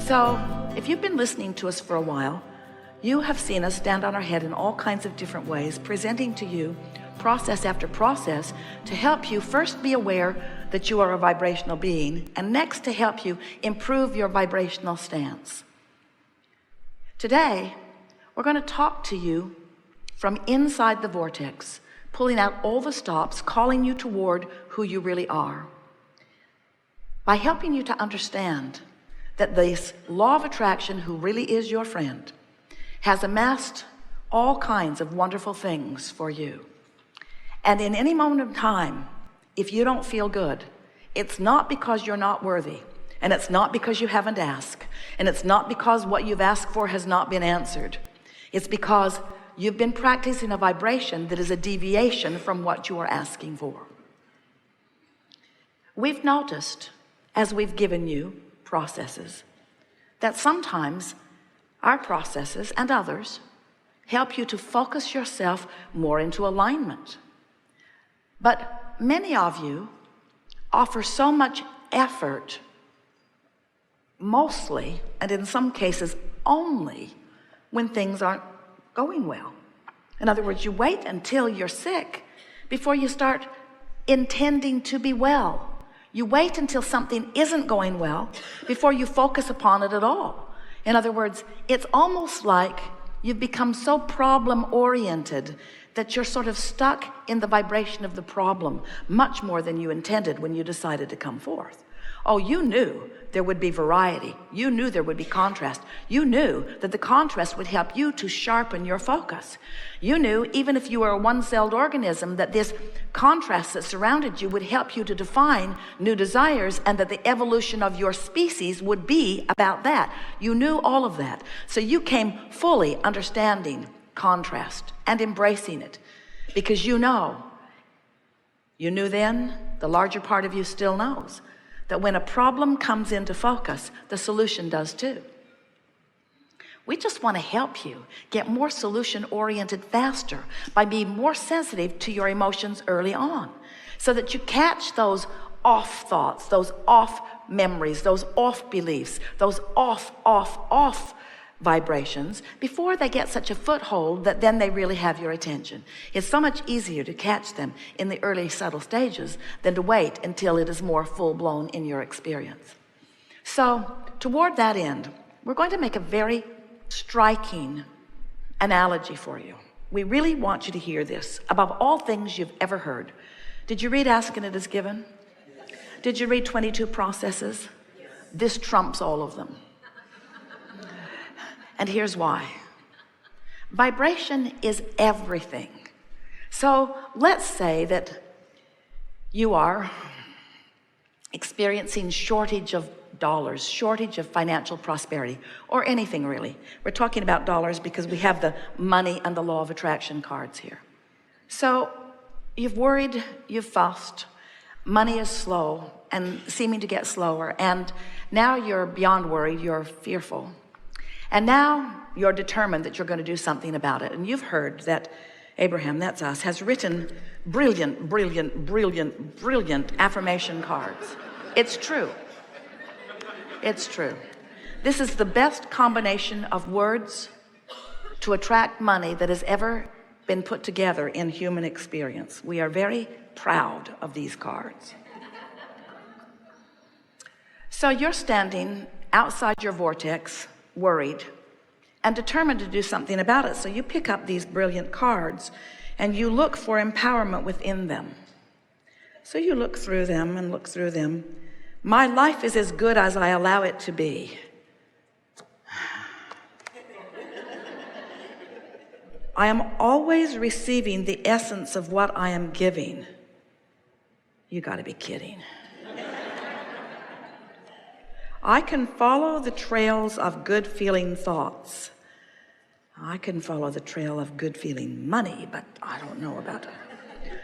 So if you've been listening to us for a while, you have seen us stand on our head in all kinds of different ways, presenting to you process after process to help you first be aware that you are a vibrational being, and next to help you improve your vibrational stance. Today, we're going to talk to you from inside the vortex, pulling out all the stops, calling you toward who you really are, by helping you to understand that this law of attraction, who really is your friend, has amassed all kinds of wonderful things for you. And in any moment of time, if you don't feel good, it's not because you're not worthy, and it's not because you haven't asked, and it's not because what you've asked for has not been answered. It's because you've been practicing a vibration that is a deviation from what you are asking for. We've noticed, as we've given you processes, that sometimes our processes and others help you to focus yourself more into alignment. But many of you offer so much effort, mostly, and in some cases only, when things aren't going well. In other words, you wait until you're sick before you start intending to be well. You wait until something isn't going well before you focus upon it at all. In other words, it's almost like you've become so problem-oriented that you're sort of stuck in the vibration of the problem much more than you intended when you decided to come forth. Oh, you knew there would be variety. You knew there would be contrast. You knew that the contrast would help you to sharpen your focus. You knew, even if you were a one-celled organism, that this contrast that surrounded you would help you to define new desires, and that the evolution of your species would be about that. You knew all of that. So you came fully understanding contrast and embracing it, because you knew then, the larger part of you still knows, that when a problem comes into focus, the solution does too. We just want to help you get more solution-oriented faster by being more sensitive to your emotions early on, so that you catch those off thoughts, those off memories, those off beliefs, those off vibrations before they get such a foothold that then they really have your attention. It's so much easier to catch them in the early subtle stages than to wait until it is more full-blown in your experience. So toward that end, we're going to make a very striking analogy for you. We really want you to hear this above all things you've ever heard. Did you read Ask and It Is Given? Did you read 22 Processes? This trumps all of them. And here's why. Vibration is everything. So let's say that you are experiencing shortage of dollars, shortage of financial prosperity, or anything really. We're talking about dollars because we have the money and the law of attraction cards here. So you've worried, you've fussed, money is slow and seeming to get slower, and now you're beyond worried, you're fearful. And now you're determined that you're going to do something about it. And you've heard that Abraham, that's us, has written brilliant affirmation cards. It's true. It's true. This is the best combination of words to attract money that has ever been put together in human experience. We are very proud of these cards. So you're standing outside your vortex, worried and determined to do something about it. So you pick up these brilliant cards and you look for empowerment within them. So you look through them and look through them. My life is as good as I allow it to be. I am always receiving the essence of what I am giving. You got to be kidding. I can follow the trails of good feeling thoughts. I can follow the trail of good feeling money, but I don't know about it.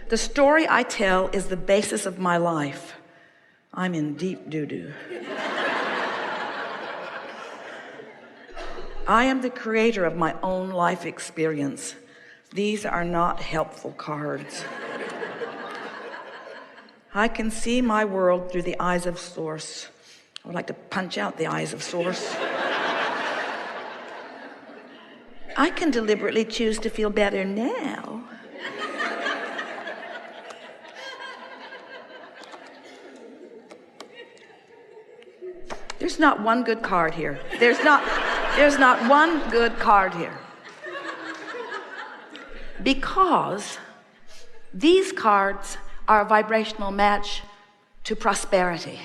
The story I tell is the basis of my life. I'm in deep doo-doo. I am the creator of my own life experience. These are not helpful cards. I can see my world through the eyes of Source. I would like to punch out the eyes of Source. I can deliberately choose to feel better now. There's not one good card here. There's not one good card here. Because these cards are a vibrational match to prosperity.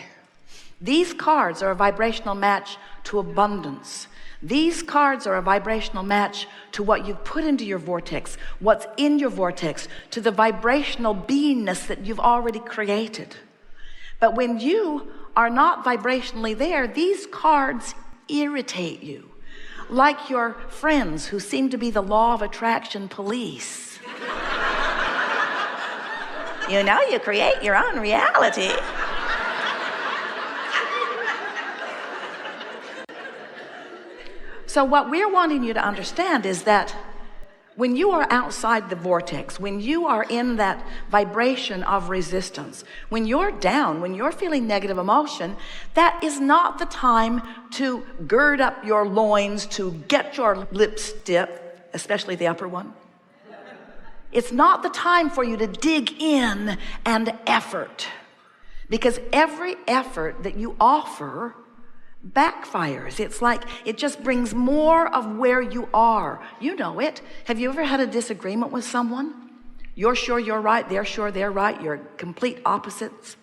These cards are a vibrational match to abundance. These cards are a vibrational match to what you've put into your vortex, what's in your vortex, to the vibrational beingness that you've already created. But when you are not vibrationally there, these cards irritate you, like your friends who seem to be the law of attraction police. You know, you create your own reality. So what we're wanting you to understand is that when you are outside the vortex, when you are in that vibration of resistance, when you're down, when you're feeling negative emotion, that is not the time to gird up your loins, to get your lips stiff, especially the upper one. It's not the time for you to dig in and effort, because every effort that you offer backfires. It's like it just brings more of where you are. You know it. Have you ever had a disagreement with someone? You're sure you're right, they're sure they're right, you're complete opposites.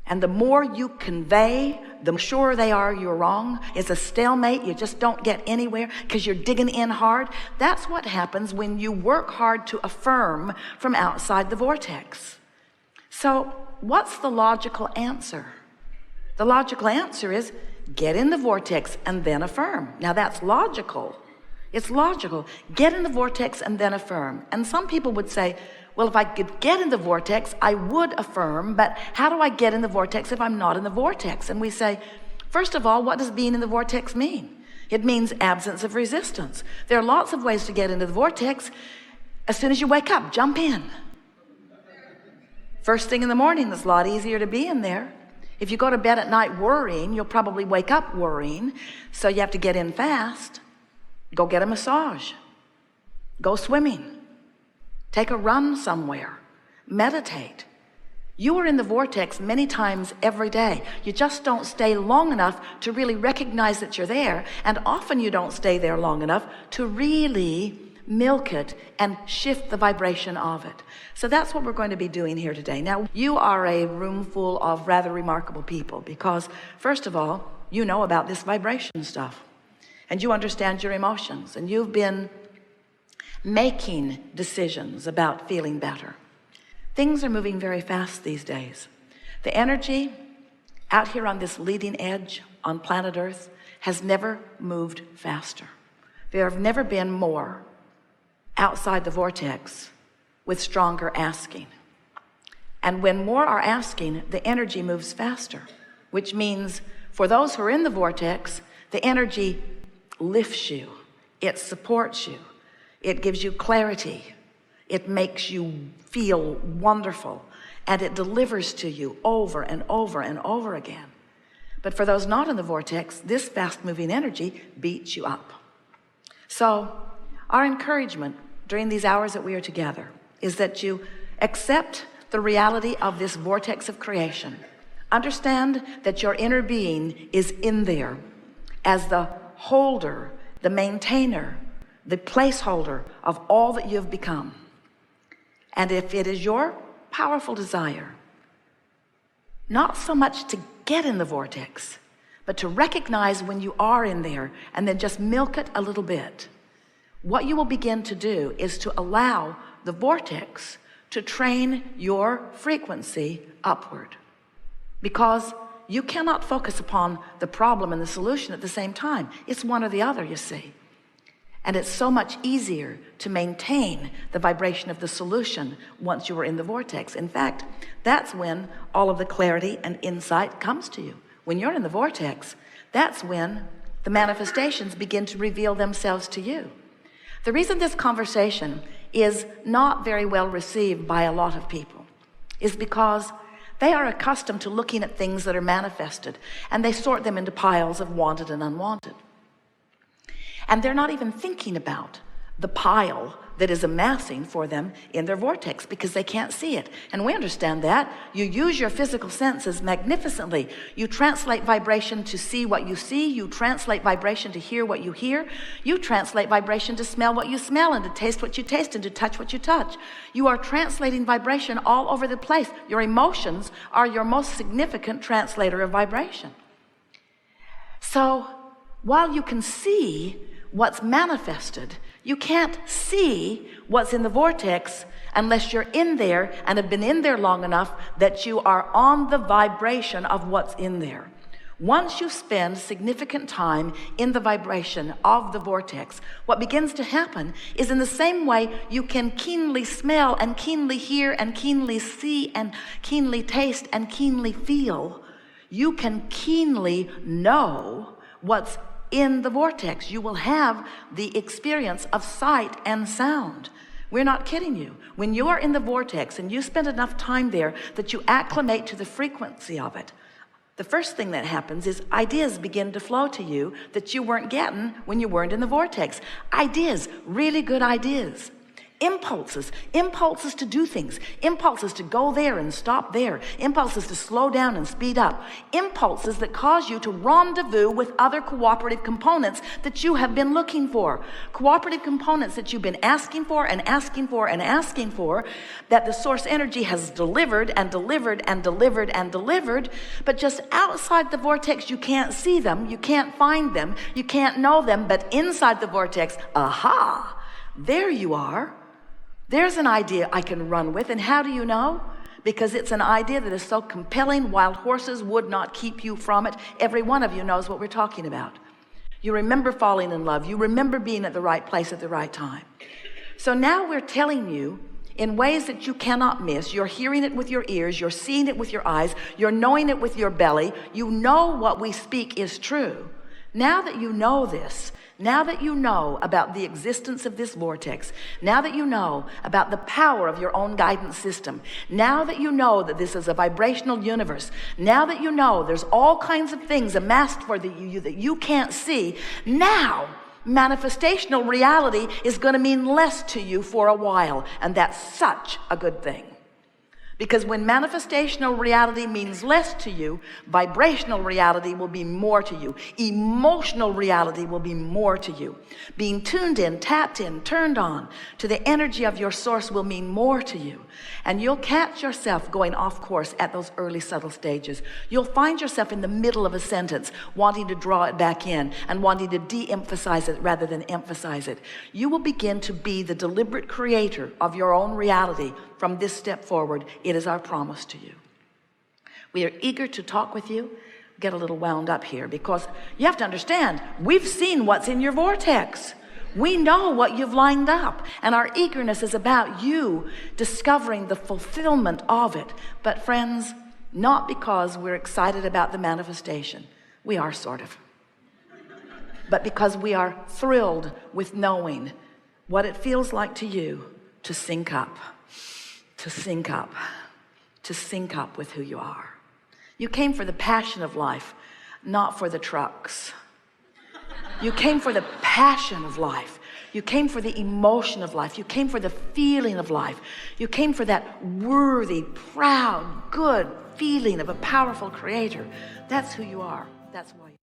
And the more you convey, the sure they are you're wrong. It's a stalemate. You just don't get anywhere because you're digging in hard. That's what happens when you work hard to affirm from outside the vortex. So what's the logical answer? The logical answer is get in the vortex and then affirm. Now that's logical. It's logical. Get in the vortex and then affirm. And some people would say, well, if I could get in the vortex, I would affirm, but how do I get in the vortex if I'm not in the vortex? And we say, first of all, what does being in the vortex mean? It means absence of resistance. There are lots of ways to get into the vortex. As soon as you wake up, jump in. First thing in the morning, it's a lot easier to be in there. If you go to bed at night worrying, you'll probably wake up worrying. So you have to get in fast. Go get a massage. Go swimming. Take a run somewhere. Meditate. You are in the vortex many times every day. You just don't stay long enough to really recognize that you're there. And often you don't stay there long enough to really milk it and shift the vibration of it. So that's what we're going to be doing here today. Now, you are a room full of rather remarkable people because, first of all, you know about this vibration stuff and you understand your emotions and you've been making decisions about feeling better. Things are moving very fast these days. The energy out here on this leading edge on planet Earth has never moved faster. There have never been more outside the vortex with stronger asking. And when more are asking, the energy moves faster, which means for those who are in the vortex, the energy lifts you, it supports you, it gives you clarity, it makes you feel wonderful, and it delivers to you over and over and over again. But for those not in the vortex, this fast-moving energy beats you up. So our encouragement during these hours that we are together is that you accept the reality of this vortex of creation. Understand that your inner being is in there as the holder, the maintainer, the placeholder of all that you have become. And if it is your powerful desire, not so much to get in the vortex, but to recognize when you are in there and then just milk it a little bit, what you will begin to do is to allow the vortex to train your frequency upward, because you cannot focus upon the problem and the solution at the same time. It's one or the other, you see. And it's so much easier to maintain the vibration of the solution once you are in the vortex. In fact, that's when all of the clarity and insight comes to you. When you're in the vortex, that's when the manifestations begin to reveal themselves to you. The reason this conversation is not very well received by a lot of people is because They are accustomed to looking at things that are manifested, and they sort them into piles of wanted and unwanted. And they're not even thinking about the pile that is amassing for them in their vortex, because they can't see it. And we understand that. You use your physical senses magnificently. You translate vibration to see what you see. You translate vibration to hear what you hear. You translate vibration to smell what you smell, and to taste what you taste, and to touch what you touch. You are translating vibration all over the place. Your emotions are your most significant translator of vibration. So while you can see what's manifested, you can't see what's in the vortex unless you're in there and have been in there long enough that you are on the vibration of what's in there. Once you spend significant time in the vibration of the vortex, what begins to happen is, in the same way you can keenly smell and keenly hear and keenly see and keenly taste and keenly feel, you can keenly know what's in the vortex. You will have the experience of sight and sound. We're not kidding you. When you are in the vortex and you spend enough time there that you acclimate to the frequency of it, the first thing that happens is ideas begin to flow to you that you weren't getting when you weren't in the vortex. Ideas, really good ideas. Impulses to do things, impulses to go there and stop there, impulses to slow down and speed up, impulses that cause you to rendezvous with other cooperative components that you have been looking for, cooperative components that you've been asking for and asking for and asking for, that the source energy has delivered and delivered and delivered and delivered, but just outside the vortex you can't see them, you can't find them, you can't know them, but inside the vortex, aha, there you are. There's an idea I can run with. And how do you know? Because it's an idea that is so compelling, wild horses would not keep you from it. Every one of you knows what we're talking about. You remember falling in love. You remember being at the right place at the right time. So now we're telling you in ways that you cannot miss. You're hearing it with your ears. You're seeing it with your eyes. You're knowing it with your belly. You know what we speak is true. Now that you know this, now that you know about the existence of this vortex, now that you know about the power of your own guidance system, now that you know that this is a vibrational universe, now that you know there's all kinds of things amassed for you that you can't see, now manifestational reality is going to mean less to you for a while, and that's such a good thing. Because when manifestational reality means less to you, vibrational reality will be more to you. Emotional reality will be more to you. Being tuned in, tapped in, turned on to the energy of your source will mean more to you. And you'll catch yourself going off course at those early subtle stages. You'll find yourself in the middle of a sentence wanting to draw it back in and wanting to de-emphasize it rather than emphasize it. You will begin to be the deliberate creator of your own reality from this step forward. It is our promise to you. We are eager to talk with you. Get a little wound up here because you have to understand, we've seen what's in your vortex. We know what you've lined up, and our eagerness is about you discovering the fulfillment of it. But friends, not because we're excited about the manifestation. We are sort of. But because we are thrilled with knowing what it feels like to you to sync up, to sync up, to sync up with who you are. You came for the passion of life, not for the trucks. You came for the passion of life. You came for the emotion of life. You came for the feeling of life. You came for that worthy, proud, good feeling of a powerful creator. That's who you are. That's why.